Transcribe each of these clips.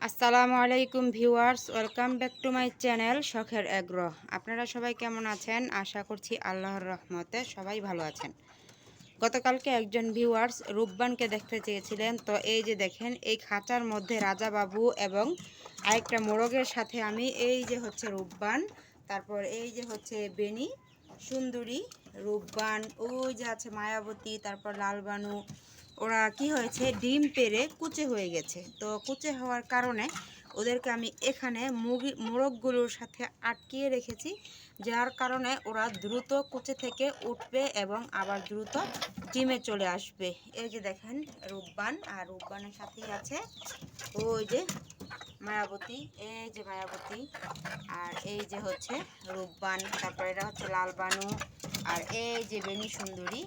আসসালামু আলাইকুম viewers, welcome back to my channel শখের এগ্রো। আপনারা সবাই কেমন আছেন? আশা করছি আল্লাহর রহমতে সবাই ভালো আছেন। গতকালকে একজন ভিউয়ার্স রূপবানকে দেখতে চেয়েছিলেন, তো এই যে দেখেন এই খাঁচার মধ্যে রাজা বাবু এবং আরেকটা মোরগের সাথে আমি এই যে হচ্ছে রূপবান, তারপর এই যে হচ্ছে বেনি সুন্দরী, রূপবান, ওই যে আছে মায়াবতী, তারপর লালবানু। ওরা কি হয়েছে, ডিম পেড়ে কুচে হয়ে গেছে। তো কুচে হওয়ার কারণে ওদেরকে আমি এখানে মোরগগুলোর সাথে আটকিয়ে রেখেছি, যার কারণে ওরা দ্রুত কুচে থেকে উঠবে এবং আবার দ্রুত ডিমে চলে আসবে। এই যে দেখেন রূপবান, আর রূপবানের সাথেই আছে ওই যে মায়াবতী, এই যে মায়াবতী, আর এই যে হচ্ছে রূপবান, তারপর এটা হচ্ছে লালবানু, আর এই যে বেনি সুন্দরী।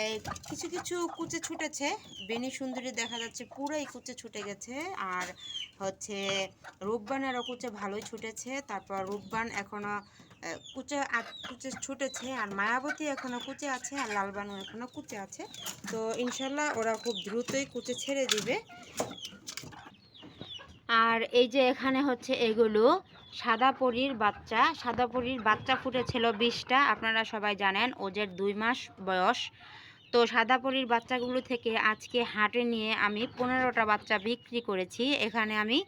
এই কিছু কিছু কুচে ছুটেছে, বেনি সুন্দরী দেখা যাচ্ছে পুরোই কুচে ছুটে গেছে, আর হচ্ছে রূপবানেরও কুচে ভালোই ছুটেছে। তারপর রূপবান এখনও কুচে কুচে ছুটেছে, আর মায়াবতী এখনও কুচে আছে, আর লালবানু এখনও কুচে আছে। তো ইনশাল্লাহ ওরা খুব দ্রুতই কুচে ছেড়ে দিবে। আর এই যে এখানে হচ্ছে এগুলো সাদা পরীর বাচ্চা। সাদা পরীর বাচ্চা ফুটেছিল 20টা, আপনারা সবাই জানেন ওদের 2 মাস বয়স। তো সাদা পরীর বাচ্চাগুলো থেকে আজকে হাটে নিয়ে আমি 15টা বাচ্চা বিক্রি করেছি। এখানে আমি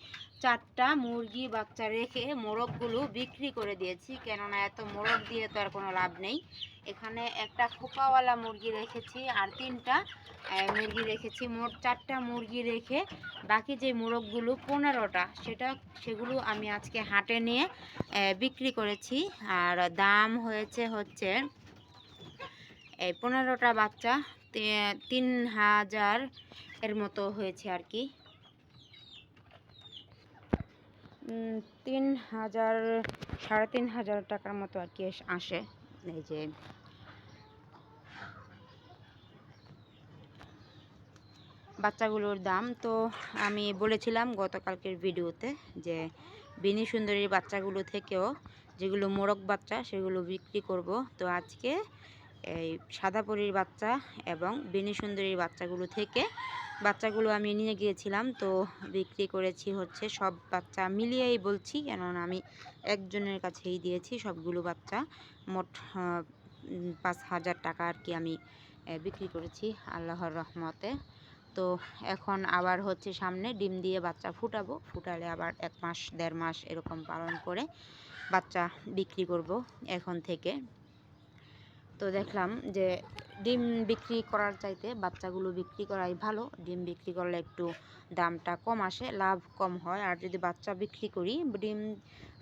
4টা মুরগি বাচ্চা রেখে মোরগগুলো বিক্রি করে দিয়েছি, কেননা এত মোরগ দিয়ে তো আর কোনো লাভ নেই। এখানে একটা খোপাওয়ালা মুরগি রেখেছি, আর 3টা মুরগি রেখেছি। মোট 4টা মুরগি রেখে বাকি যে মোরগগুলো 15টা সেগুলো আমি আজকে হাটে নিয়ে বিক্রি করেছি। আর দাম হচ্ছে এই 15টা বাচ্চা 3000 এর মতো হয়েছে আর কি। 3000 3500 টাকার মতো আর কি আসে এই যে বাচ্চাগুলোর দাম। তো আমি বলেছিলাম গতকালকের ভিডিওতে যে বেনি সুন্দরীর বাচ্চাগুলো থেকেও যেগুলো মোরগ বাচ্চা সেগুলো বিক্রি করব। তো আজকে এই সাদা পরীর বাচ্চা এবং বেনি সুন্দরীর বাচ্চাগুলো আমি নিয়ে গিয়েছিলাম। তো বিক্রি করেছি হচ্ছে সব বাচ্চা মিলিয়েই বলছি, কেননা আমি একজনের কাছেই দিয়েছি সবগুলো বাচ্চা। মোট 5000 টাকা আর কি আমি বিক্রি করেছি আল্লাহর রহমতে। তো এখন আবার হচ্ছে সামনে ডিম দিয়ে বাচ্চা ফুটালে আবার 1 মাস 1.5 মাস এরকম পালন করে বাচ্চা বিক্রি করব এখন থেকে। তো দেখলাম যে ডিম বিক্রি করার চাইতে বাচ্চাগুলো বিক্রি করাই ভালো। ডিম বিক্রি করলে একটু দামটা কম আসে, লাভ কম হয়। আর যদি বাচ্চা বিক্রি করি, ডিম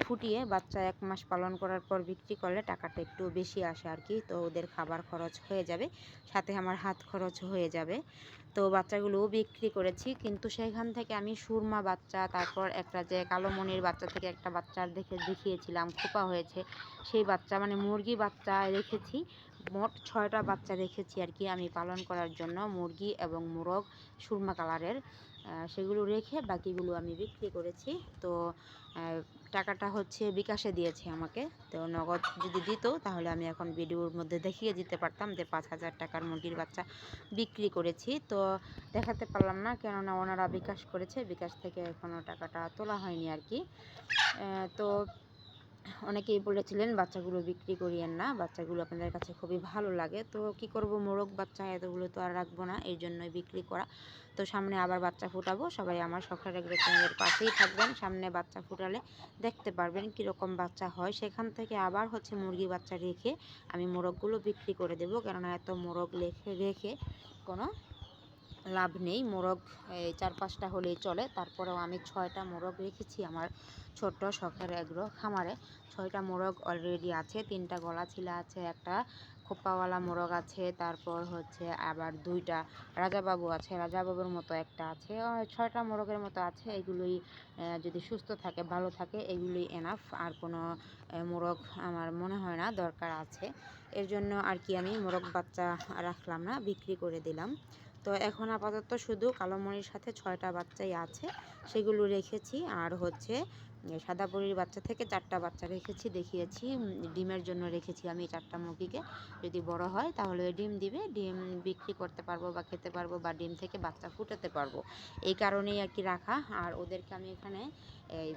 ফুটিয়ে বাচ্চা 1 মাস পালন করার পর বিক্রি করলে টাকাটা একটু বেশি আসে আর কি। তো ওদের খাবার খরচ হয়ে যাবে, সাথে আমার হাত খরচ হয়ে যাবে। তো বাচ্চাগুলোও বিক্রি করেছি, কিন্তু সেখান থেকে আমি সুরমা বাচ্চা, তারপর একটা যে কালোমণির বাচ্চা থেকে একটা বাচ্চার দেখিয়েছিলাম খোপা হয়েছে, সেই বাচ্চা মানে মুরগি বাচ্চা রেখেছি। মোট 6টা বাচ্চা রেখেছি আর কি আমি পালন করার জন্য, মুরগি এবং মোরগ সুরমা কালারের। সেগুলো রেখে বাকিগুলো আমি বিক্রি করেছি। তো টাকাটা হচ্ছে বিকাশে দিয়েছে আমাকে। তো নগদ যদি দিত তাহলে আমি এখন ভিডিওর মধ্যে দেখিয়ে দিতে পারতাম যে 5000 টাকার মুরগির বাচ্চা বিক্রি করেছি। তো দেখাতে পারলাম না, কেননা ওনারা বিকাশ করেছে, বিকাশ থেকে এখনও টাকাটা তোলা হয়নি আর কি। তো অনেকেই বলেছিলেন বাচ্চাগুলো বিক্রি করিয়েন না, বাচ্চাগুলো আপনাদের কাছে খুবই ভালো লাগে। তো কি করব, মোরগ বাচ্চা এতগুলো তো আর রাখবো না, এই জন্যই বিক্রি করা। তো সামনে আবার বাচ্চা ফুটাবো, সবাই আমার শখের এগ্রো চ্যানেলের পাশেই থাকবেন। সামনে বাচ্চা ফুটালে দেখতে পারবেন কীরকম বাচ্চা হয়। সেখান থেকে আবার হচ্ছে মুরগি বাচ্চা রেখে আমি মোরগগুলো বিক্রি করে দেবো, কেননা এত মোরগ রেখে কোনো লাভ নেই। মোরগ এই 4-5টা হলেই চলে। তারপরেও আমি 6টা মোরগ রেখেছি আমার ছোট্ট শখের এগ্রো খামারে। 6টা মোরগ অলরেডি আছে, 3টা গলাচিলা আছে, একটা খোপাওয়ালা মোরগ আছে, তারপর হচ্ছে আবার 2টা রাজাবাবু আছে, রাজাবাবুর মতো একটা আছে। 6টা মোরগের মতো আছে। এগুলোই যদি সুস্থ থাকে, ভালো থাকে, এগুলোই এনাফ। আর কোনো মোরগ আমার মনে হয় না দরকার আছে। এর জন্য আর কি আমি মোরগ বাচ্চা রাখলাম না, বিক্রি করে দিলাম। তো এখন আপাতত শুধু কালোমণির সাথে 6টা বাচ্চাই আছে, সেগুলো রেখেছি। আর হচ্ছে সাদা পরীর বাচ্চা থেকে 4টা বাচ্চা রেখেছি, দেখিয়েছি। ডিমের জন্য রেখেছি আমি 4টা মুরগিকে। যদি বড় হয় তাহলে ডিম দিবে, ডিম বিক্রি করতে পারবো বা খেতে পারবো বা ডিম থেকে বাচ্চা ফুটাতে পারবো, এই কারণেই আর কি রাখা। আর ওদেরকে আমি এখানে এই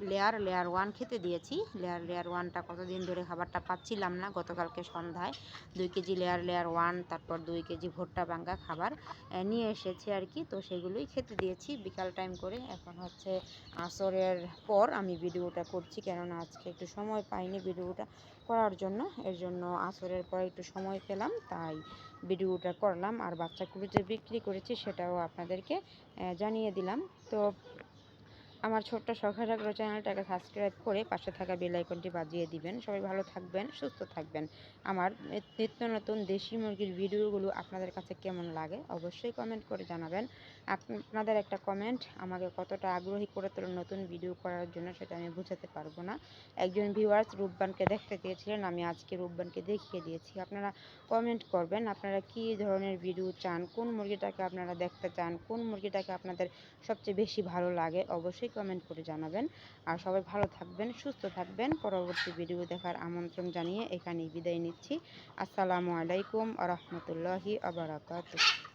লেয়ার 1 খেতে দিয়েছি। লেয়ার 1টা কতদিন ধরে খাবারটা পাচ্ছিলাম না, গতকালকে সন্ধ্যায় 2 কেজি লেয়ার 1, তারপর 2 কেজি ভুট্টা ভাঙ্গা খাবার নিয়ে এসেছে আর কি। তো সেগুলোই খেতে দিয়েছি বিকাল টাইম করে। এখন হচ্ছে আসরের পর আমি ভিডিওটা করছি, কেননা আজকে একটু সময় পাইনি ভিডিওটা করার জন্য। এর জন্য আসরের পর একটু সময় পেলাম, তাই ভিডিওটা করলাম। আর বাচ্চাগুলো যে বিক্রি করেছি সেটাও আপনাদেরকে জানিয়ে দিলাম। তো আমার ছোট্ট শখের আগ্রহ চ্যানেলটাকে সাবস্ক্রাইব করে পাশে থাকা বেল আইকনটি বাজিয়ে দিবেন। সবাই ভালো থাকবেন, সুস্থ থাকবেন। আমার নিত্য নতুন দেশি মুরগির ভিডিওগুলো আপনাদের কাছে কেমন লাগে অবশ্যই কমেন্ট করে জানাবেন। আপনাদের একটা কমেন্ট আমাকে কতটা আগ্রহী করে তোলেন নতুন ভিডিও করার জন্য, সেটা আমি বোঝাতে পারবো না। একজন ভিউয়ার্স রূপবানকে দেখতে চেয়েছিলেন, আমি আজকে রূপবানকে দেখিয়ে দিয়েছি। আপনারা কমেন্ট করবেন আপনারা কী ধরনের ভিডিও চান, কোন মুরগিটাকে আপনারা দেখতে চান, কোন মুরগিটাকে আপনাদের সবচেয়ে বেশি ভালো লাগে, অবশ্যই কমেন্ট করে জানাবেন। আর সবাই ভালো থাকবেন, সুস্থ থাকবেন। পরবর্তী ভিডিও দেখার আমন্ত্রণ জানিয়ে এখানেই বিদায় নিচ্ছি। আসসালামু আলাইকুম ওয়া রাহমাতুল্লাহি ওয়া বারাকাতুহু।